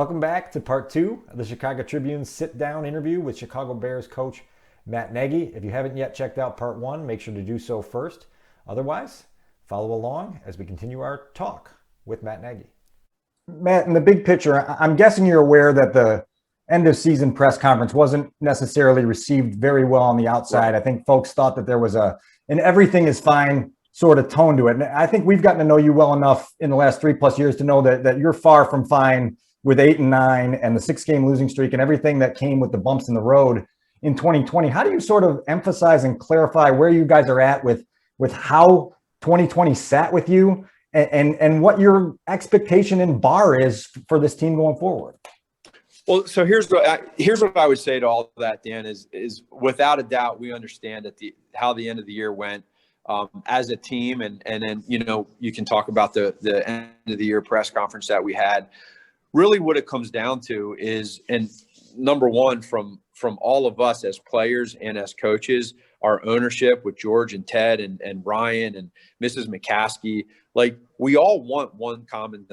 Welcome back to part 2 of the Chicago Tribune sit-down interview with Chicago Bears coach Matt Nagy. If you haven't yet checked out part 1, make sure to do so first. Otherwise, follow along as we continue our talk with Matt Nagy. Matt, in the big picture, I'm guessing you're aware that the end of season press conference wasn't necessarily received very well on the outside. Right. I think folks thought that there was an everything is fine sort of tone to it. And I think we've gotten to know you well enough in the last 3+ years to know that you're far from fine with 8-9 and the 6-game losing streak and everything that came with the bumps in the road in 2020. How do you sort of emphasize and clarify where you guys are at with how 2020 sat with you and what your expectation and bar is for this team going forward? Well, so here's what I would say to all of that, Dan, is without a doubt, we understand that how the end of the year went as a team. And then, you can talk about the end of the year press conference that we had. Really what it comes down to is, and number one, from all of us as players and as coaches, our ownership with George and Ted and Ryan and Mrs. McCaskey, like we all want one common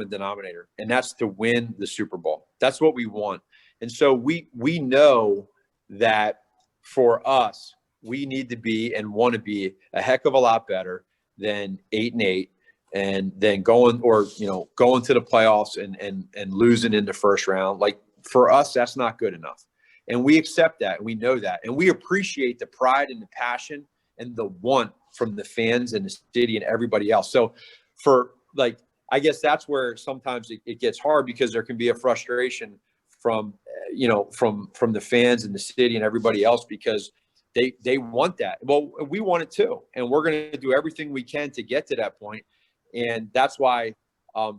denominator, and that's to win the Super Bowl. That's what we want. And so we know that for us, we need to be and want to be a heck of a lot better than 8-8. And then going to the playoffs and losing in the first round. Like for us, that's not good enough. And we accept that. And we know that. And we appreciate the pride and the passion and the want from the fans and the city and everybody else. So I guess that's where sometimes it gets hard, because there can be a frustration from the fans and the city and everybody else, because they want that. Well, we want it too. And we're going to do everything we can to get to that point. And that's why,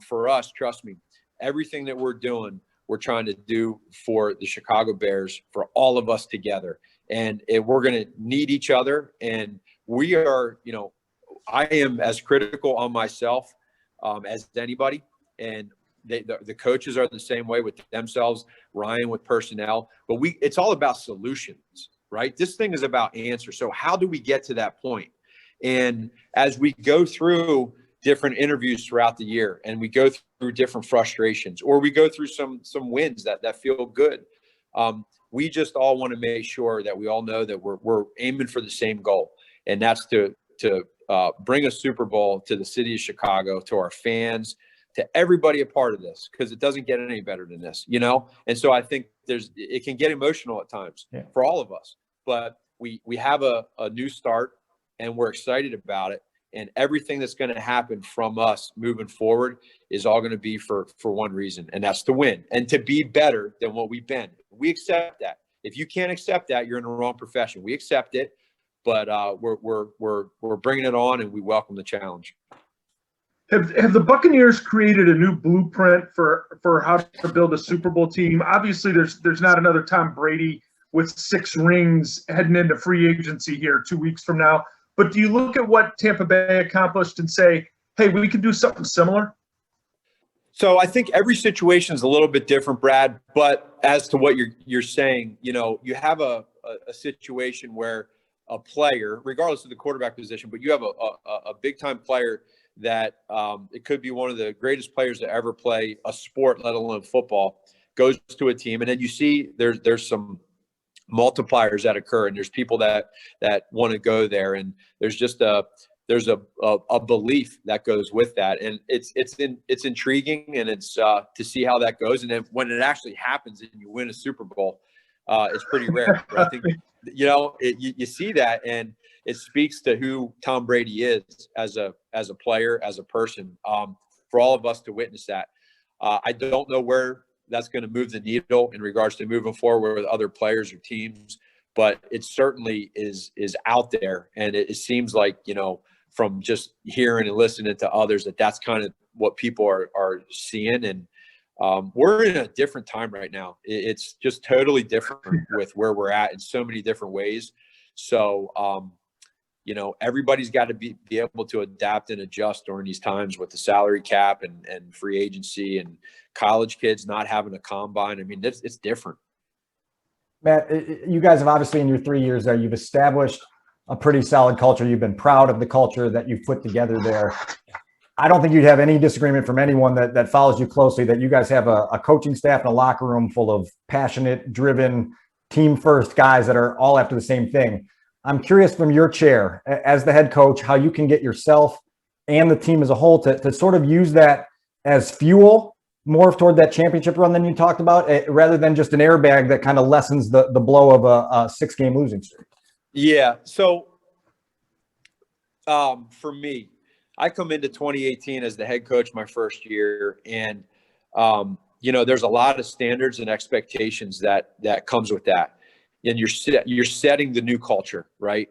for us, trust me, everything that we're doing, we're trying to do for the Chicago Bears, for all of us together. And we're going to need each other. And we are, I am as critical on myself as anybody. And the coaches are the same way with themselves, Ryan with personnel. But it's all about solutions, right? This thing is about answers. So how do we get to that point? And as we go through different interviews throughout the year, and we go through different frustrations, or we go through some wins that feel good. We just all want to make sure that we all know that we're aiming for the same goal, and that's to bring a Super Bowl to the city of Chicago, to our fans, to everybody a part of this, because it doesn't get any better than this, And so I think it can get emotional at times for all of us, but we have a new start, and we're excited about it. And everything that's going to happen from us moving forward is all going to be for one reason, and that's to win and to be better than what we've been. We accept that. If you can't accept that, you're in the wrong profession. We accept it, but we're bringing it on, and we welcome the challenge. Have the Buccaneers created a new blueprint for how to build a Super Bowl team? Obviously, there's not another Tom Brady with 6 rings heading into free agency here 2 weeks from now. But do you look at what Tampa Bay accomplished and say, hey, we can do something similar? So I think every situation is a little bit different, Brad. But as to what you're saying, you have a situation where a player, regardless of the quarterback position, but you have a big-time player that it could be one of the greatest players to ever play a sport, let alone football, goes to a team. And then you see there's some multipliers that occur, and there's people that want to go there, and there's just a belief that goes with that, and it's intriguing, and it's to see how that goes. And then when it actually happens and you win a Super Bowl, it's pretty rare. But I think you see that, and it speaks to who Tom Brady is as a player, as a person. For all of us to witness that, I don't know where that's going to move the needle in regards to moving forward with other players or teams, but it certainly is out there. And it seems like, from just hearing and listening to others, that's kind of what people are seeing. And we're in a different time right now. It's just totally different with where we're at in so many different ways. So, everybody's got to be able to adapt and adjust during these times with the salary cap and free agency and college kids not having a combine. I mean, it's different. Matt, you guys have obviously, in your 3 years there, you've established a pretty solid culture. You've been proud of the culture that you've put together there. I don't think you'd have any disagreement from anyone that follows you closely that you guys have a coaching staff and a locker room full of passionate, driven, team first guys that are all after the same thing. I'm curious from your chair as the head coach, how you can get yourself and the team as a whole to sort of use that as fuel more toward that championship run than you talked about, rather than just an airbag that kind of lessens the blow of a 6-game losing streak. Yeah. So for me, I come into 2018 as the head coach my first year, and there's a lot of standards and expectations that comes with that, and you're setting the new culture, right?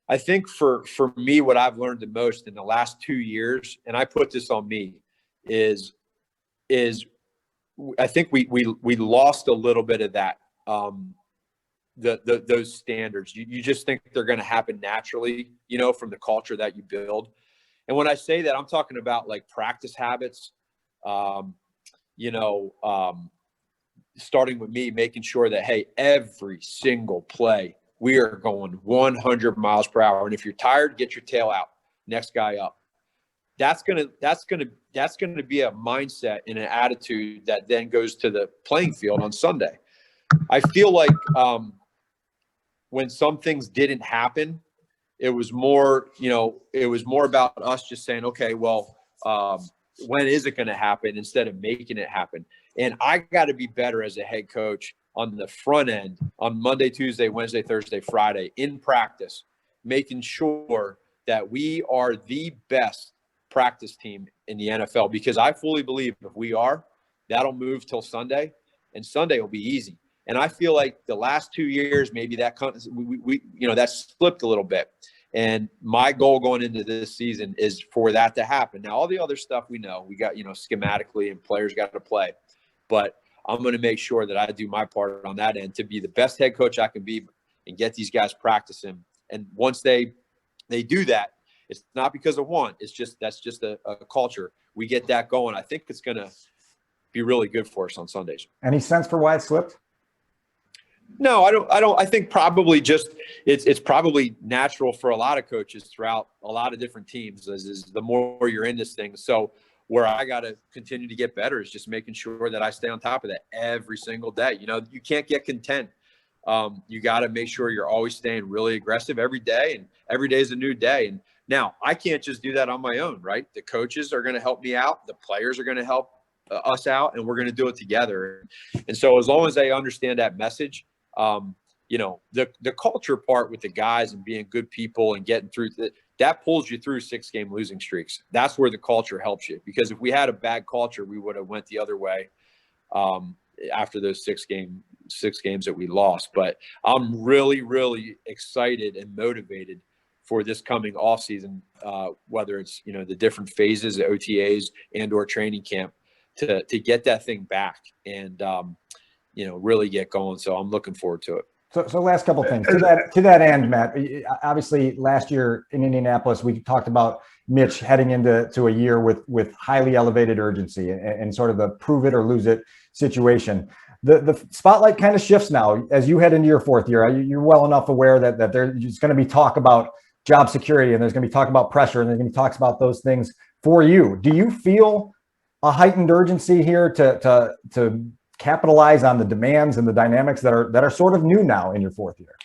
I think for me, what I've learned the most in the last 2 years, and I put this on me, is I think we lost a little bit of that. Those standards, you just think they're going to happen naturally, from the culture that you build. And when I say that, I'm talking about like practice habits, starting with me, making sure that, hey, every single play, we are going 100 miles per hour. And if you're tired, get your tail out, next guy up. That's going to be a mindset and an attitude that then goes to the playing field on Sunday. I feel like, when some things didn't happen, it was more about us just saying, okay, well, when is it going to happen, instead of making it happen. And I got to be better as a head coach on the front end on Monday, Tuesday, Wednesday, Thursday, Friday in practice, making sure that we are the best practice team in the NFL, because I fully believe if we are, that'll move till Sunday, and Sunday will be easy. And I feel like the last 2 years, maybe that that's slipped a little bit. And my goal going into this season is for that to happen. Now, all the other stuff we know, we got, schematically, and players got to play. But I'm going to make sure that I do my part on that end to be the best head coach I can be and get these guys practicing. And once they do that, it's not because of one. It's just that's just a culture. We get that going. I think it's going to be really good for us on Sundays. Any sense for why it slipped? No, I don't. I think probably just it's probably natural for a lot of coaches throughout a lot of different teams. Is the more you're in this thing. So where I got to continue to get better is just making sure that I stay on top of that every single day. You can't get content. You got to make sure you're always staying really aggressive every day, and every day is a new day. And now I can't just do that on my own, right? The coaches are going to help me out. The players are going to help us out, and we're going to do it together. And so as long as they understand that message, the culture part with the guys and being good people and getting through that pulls you through 6-game losing streaks. That's where the culture helps you, because if we had a bad culture, we would have went the other way after those 6 games that we lost. But I'm really, really excited and motivated for this coming off season, whether it's, the different phases of OTAs and or training camp to get that thing back and, really get going. So I'm looking forward to it. So last couple of things to that end, Matt. Obviously, last year in Indianapolis, we talked about Mitch heading into a year with highly elevated urgency and sort of the prove it or lose it situation. The spotlight kind of shifts now as you head into your 4th year. You're well enough aware that there's going to be talk about job security, and there's going to be talk about pressure, and there's going to be talks about those things for you. Do you feel a heightened urgency here to capitalize on the demands and the dynamics that are sort of new now in your 4th year?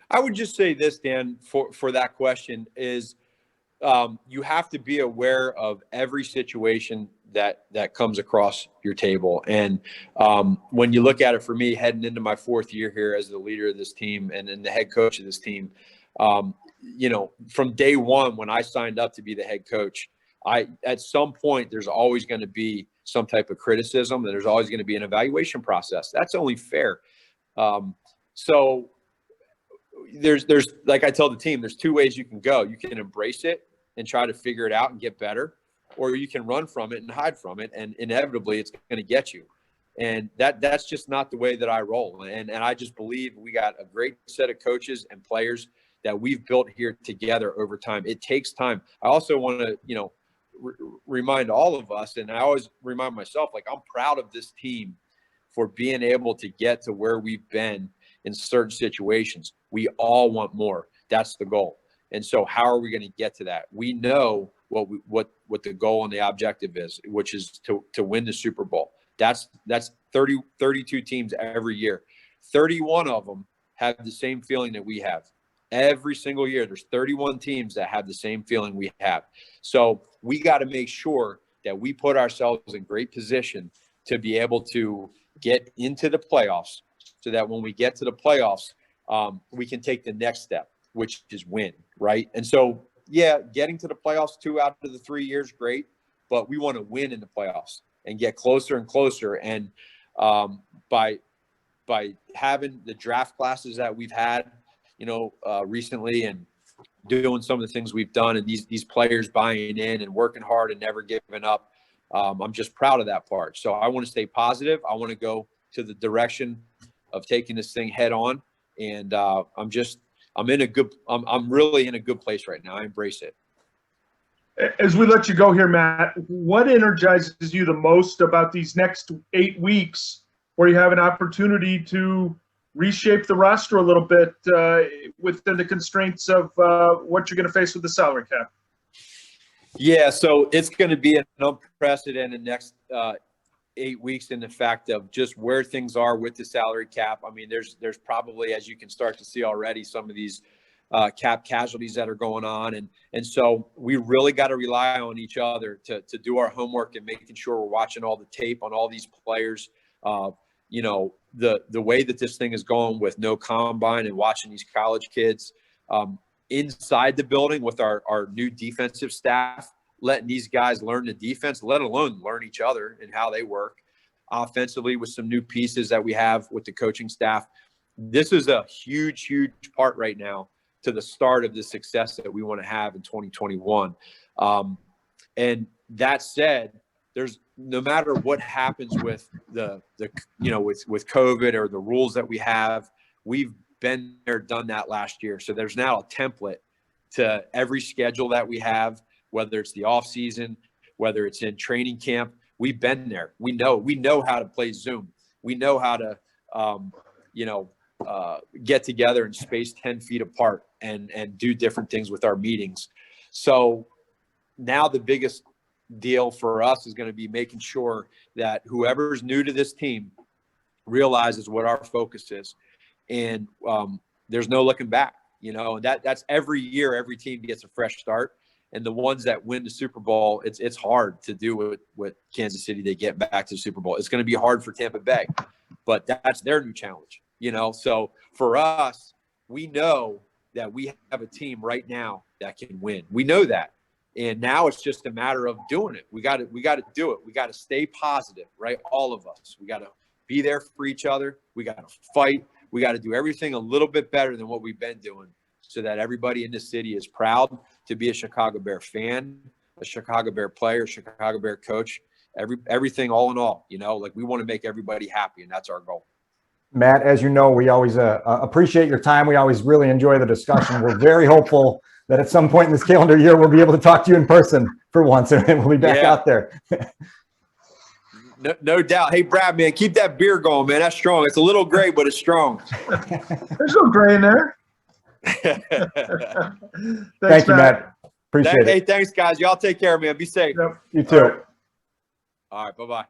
I would just say this, Dan, for that question is you have to be aware of every situation that comes across your table. And when you look at it, for me, heading into my 4th year here as the leader of this team and the head coach of this team, from day one, when I signed up to be the head coach, at some point, there's always going to be some type of criticism, and there's always going to be an evaluation process. That's only fair. So there's like I tell the team, there's 2 ways you can go. You can embrace it and try to figure it out and get better, or you can run from it and hide from it, and inevitably it's going to get you. And that's just not the way that I roll. And I just believe we got a great set of coaches and players that we've built here together over time. It takes time. I also want to, remind all of us, and I always remind myself, like, I'm proud of this team for being able to get to where we've been in certain situations. We all want more. That's the goal. And so how are we going to get to that? We know what the goal and the objective is, which is to win the Super Bowl. That's 32 teams every year. 31 of them have the same feeling that we have. Every single year, there's 31 teams that have the same feeling we have. So we got to make sure that we put ourselves in great position to be able to get into the playoffs, so that when we get to the playoffs, we can take the next step, which is win, right? And so, yeah, getting to the playoffs 2 out of the 3 years, great, but we want to win in the playoffs and get closer and closer. And by having the draft classes that we've had, recently, and doing some of the things we've done, and these players buying in and working hard and never giving up, I'm just proud of that part. So I want to stay positive. I want to go to the direction of taking this thing head on. And I'm really in a good place right now. I embrace it. As we let you go here, Matt, what energizes you the most about these next 8 weeks, where you have an opportunity to reshape the roster a little bit within the constraints of what you're going to face with the salary cap? Yeah, so it's going to be an unprecedented next 8 weeks in the fact of just where things are with the salary cap. I mean, there's probably, as you can start to see already, some of these cap casualties that are going on. And so we really got to rely on each other to do our homework and making sure we're watching all the tape on all these players. The way that this thing is going with no combine and watching these college kids inside the building with our new defensive staff, letting these guys learn the defense, let alone learn each other and how they work offensively with some new pieces that we have with the coaching staff. This is a huge, huge part right now to the start of the success that we want to have in 2021. And that said, there's no matter what happens with with COVID or the rules that we have, we've been there, done that last year. So there's now a template to every schedule that we have, whether it's the off season, whether it's in training camp. We've been there. We know how to play Zoom. We know how to, get together and space 10 feet apart and do different things with our meetings. So now the biggest deal for us is going to be making sure that whoever's new to this team realizes what our focus is. And there's no looking back, and that's every year, every team gets a fresh start. And the ones that win the Super Bowl, it's hard to do with Kansas City. They get back to the Super Bowl. It's going to be hard for Tampa Bay, but that's their new challenge, So for us, we know that we have a team right now that can win. We know that. And now it's just a matter of doing it. We got to do it. We got to stay positive, right? All of us. We got to be there for each other. We got to fight. We got to do everything a little bit better than what we've been doing, so that everybody in the city is proud to be a Chicago Bear fan, a Chicago Bear player, Chicago Bear coach, everything all in all, we want to make everybody happy, and that's our goal. Matt, as you know, we always appreciate your time. We always really enjoy the discussion. We're very hopeful that at some point in this calendar year, we'll be able to talk to you in person for once, and we'll be back out there. No doubt. Hey, Brad, man, keep that beer going, man. That's strong. It's a little gray, but it's strong. There's no gray in there. Thank you, Matt. Appreciate it. Hey, thanks, guys. Y'all take care, man. Be safe. Yep. You too. All right. Bye-bye.